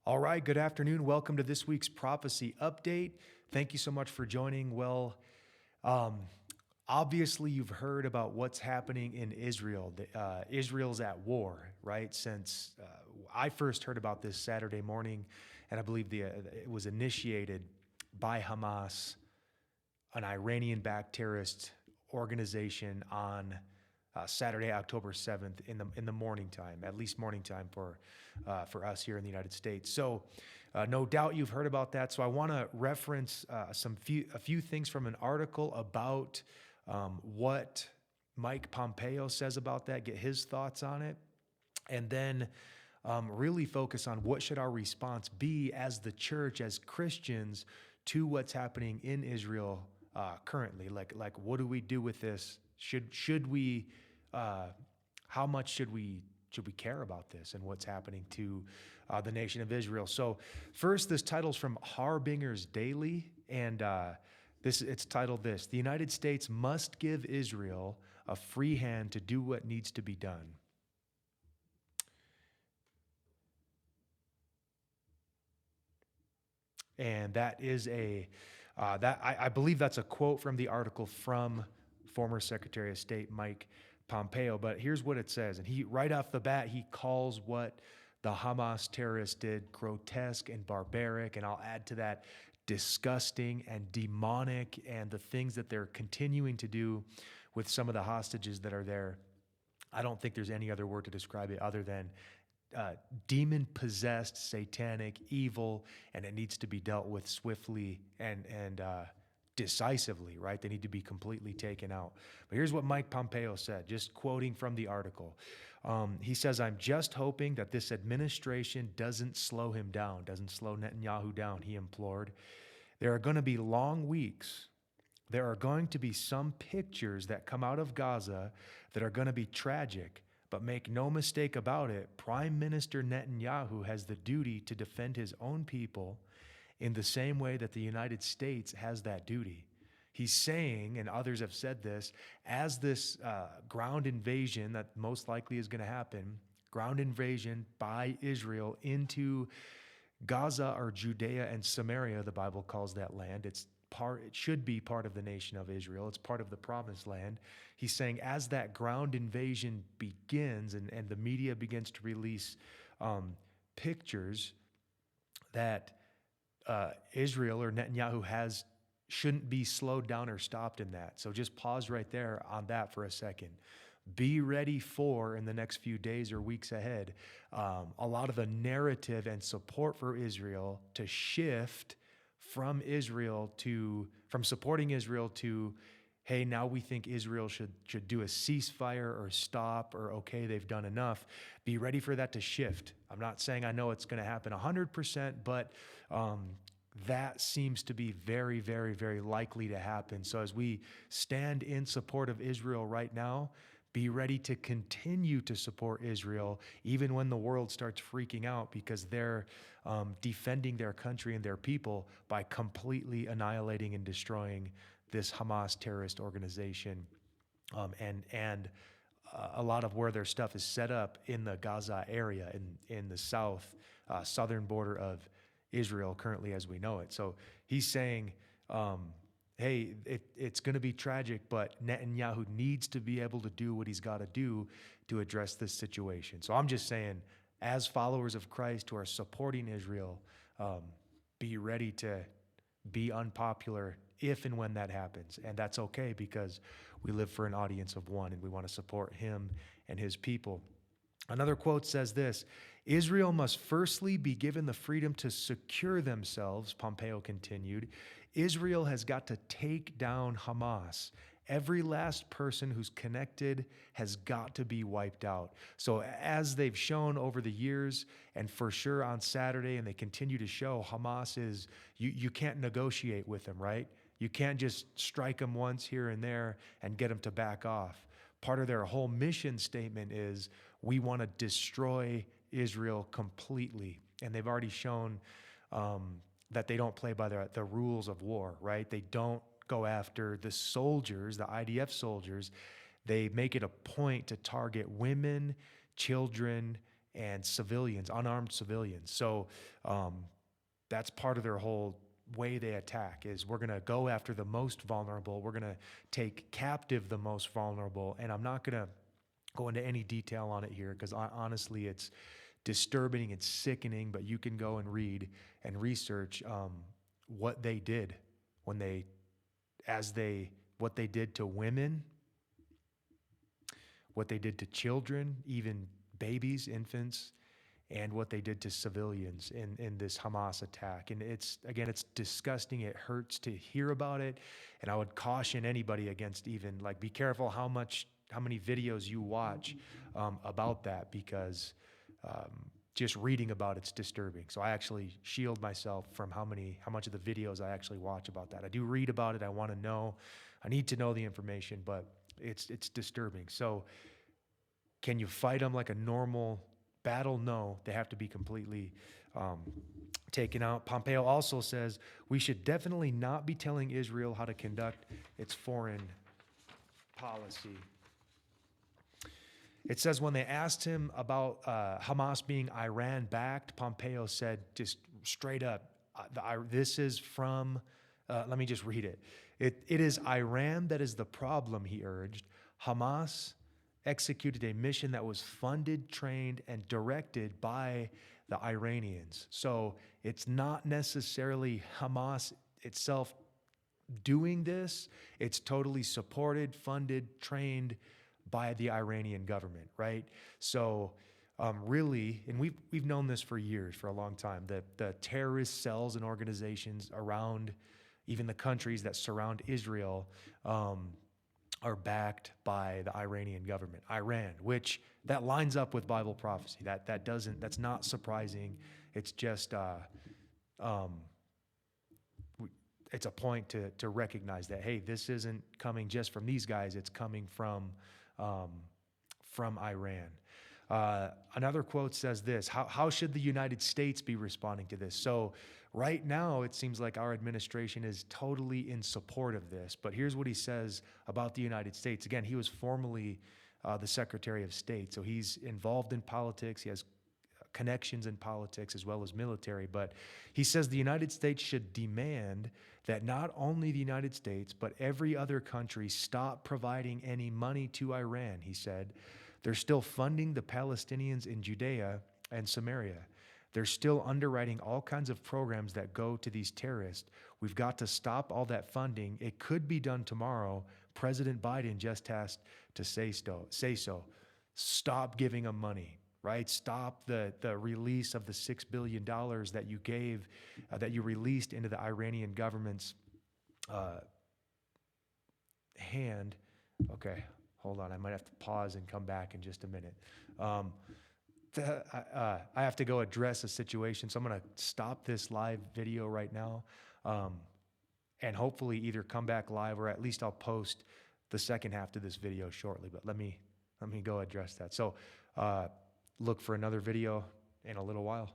All right, good afternoon. Welcome to this week's prophecy update. Thank you so much for joining. Um, Obviously, you've heard about what's happening in Israel. Israel's at war, right? Since I first heard about this Saturday morning, and I believe it was initiated by Hamas, an Iranian-backed terrorist organization, on Saturday, October 7th, in the morning time, at least morning time for us here in the United States. So, no doubt you've heard about that. So, I want to reference a few things from an article about what Mike Pompeo says about that. Get his thoughts on it, and then really focus on what should our response be as the church, as Christians, to what's happening in Israel currently. Like what do we do with this? Should we? How much should we care about this and what's happening to the nation of Israel? So first, this title's from Harbinger's Daily, and it's titled this: "The United States must give Israel a free hand to do what needs to be done." And that is I believe that's a quote from the article from former Secretary of State Mike Pompeo. But here's what it says, and he right off the bat he calls what the Hamas terrorists did grotesque and barbaric, and I'll add to that disgusting and demonic, and the things that they're continuing to do with some of the hostages that are there. I don't think there's any other word to describe it other than demon possessed, satanic, evil, and it needs to be dealt with swiftly and decisively, right? They need to be completely taken out. But here's what Mike Pompeo said, just quoting from the article. He says, "I'm just hoping that this administration doesn't slow him down, doesn't slow Netanyahu down," he implored. "There are going to be long weeks. There are going to be some pictures that come out of Gaza that are going to be tragic. But make no mistake about it, Prime Minister Netanyahu has the duty to defend his own people in the same way that the United States has that duty." He's saying, and others have said this, as this ground invasion that most likely is going to happen, ground invasion by Israel into Gaza, or Judea and Samaria, the Bible calls that land. It should be part of the nation of Israel. It's part of the promised land. He's saying as that ground invasion begins and the media begins to release pictures that Israel or Netanyahu shouldn't be slowed down or stopped in that. So just pause right there on that for a second. Be ready for, in the next few days or weeks ahead, a lot of the narrative and support for Israel to shift from supporting Israel to, hey, now we think Israel should do a ceasefire or stop, or okay, they've done enough. Be ready for that to shift. I'm not saying I know it's going to happen 100%, but that seems to be very, very, very likely to happen. So as we stand in support of Israel right now, be ready to continue to support Israel even when the world starts freaking out, because they're defending their country and their people by completely annihilating and destroying this Hamas terrorist organization, and a lot of where their stuff is set up in the Gaza area, in the southern border of Israel currently as we know it. So he's saying, hey, it's going to be tragic, but Netanyahu needs to be able to do what he's got to do to address this situation. So I'm just saying, as followers of Christ who are supporting Israel, be ready to be unpopular if and when that happens. And that's okay, because we live for an audience of one and we want to support him and his people. Another quote says this: "Israel must firstly be given the freedom to secure themselves," Pompeo continued. "Israel has got to take down Hamas. Every last person who's connected has got to be wiped out." So as they've shown over the years, and for sure on Saturday, and they continue to show, Hamas is, you can't negotiate with them, right? You can't just strike them once here and there and get them to back off. Part of their whole mission statement is, we want to destroy Israel completely. And they've already shown that they don't play by the rules of war, right? They don't go after the soldiers, the IDF soldiers. They make it a point to target women, children, and civilians, unarmed civilians. So that's part of their whole way they attack is we're going to go after the most vulnerable. We're going to take captive the most vulnerable. And I'm not going to go into any detail on it here because honestly, it's disturbing, it's sickening, but you can go and read and research what they did when what they did to women, what they did to children, even babies, infants, and what they did to civilians in this Hamas attack. And it's disgusting. It hurts to hear about it. And I would caution anybody against even be careful how many videos you watch about that, because just reading about it's disturbing. So I actually shield myself from how much of the videos I actually watch about that. I do read about it. I want to know. I need to know the information, but it's disturbing. So can you fight them like a normal battle? No, they have to be completely taken out. Pompeo also says we should definitely not be telling Israel how to conduct its foreign policy. It says when they asked him about Hamas being Iran-backed, Pompeo said just straight up, this is from, let me just read it. It is Iran that is the problem, he urged. Hamas executed a mission that was funded, trained, and directed by the Iranians. So it's not necessarily Hamas itself doing this. It's totally supported, funded, trained by the Iranian government, right? So really, and we've known this for years, for a long time, that the terrorist cells and organizations around even the countries that surround Israel are backed by the Iranian government, Iran, which that lines up with Bible prophecy. That's not surprising. It's just it's a point to recognize that, hey, this isn't coming just from these guys. It's coming from Iran. Another quote says this: how should the United States be responding to this? So right now, it seems like our administration is totally in support of this. But here's what he says about the United States. Again, he was formerly the Secretary of State, so he's involved in politics. He has connections in politics as well as military. But he says the United States should demand that not only the United States, but every other country stop providing any money to Iran, he said. They're still funding the Palestinians in Judea and Samaria. They're still underwriting all kinds of programs that go to these terrorists. We've got to stop all that funding. It could be done tomorrow. President Biden just has to say so. Stop giving them money, right? Stop the release of the $6 billion that you gave, that you released into the Iranian government's hand. Okay, hold on. I might have to pause and come back in just a minute. I have to go address a situation, so I'm going to stop this live video right now, and hopefully either come back live or at least I'll post the second half to this video shortly. But let me go address that. So look for another video in a little while.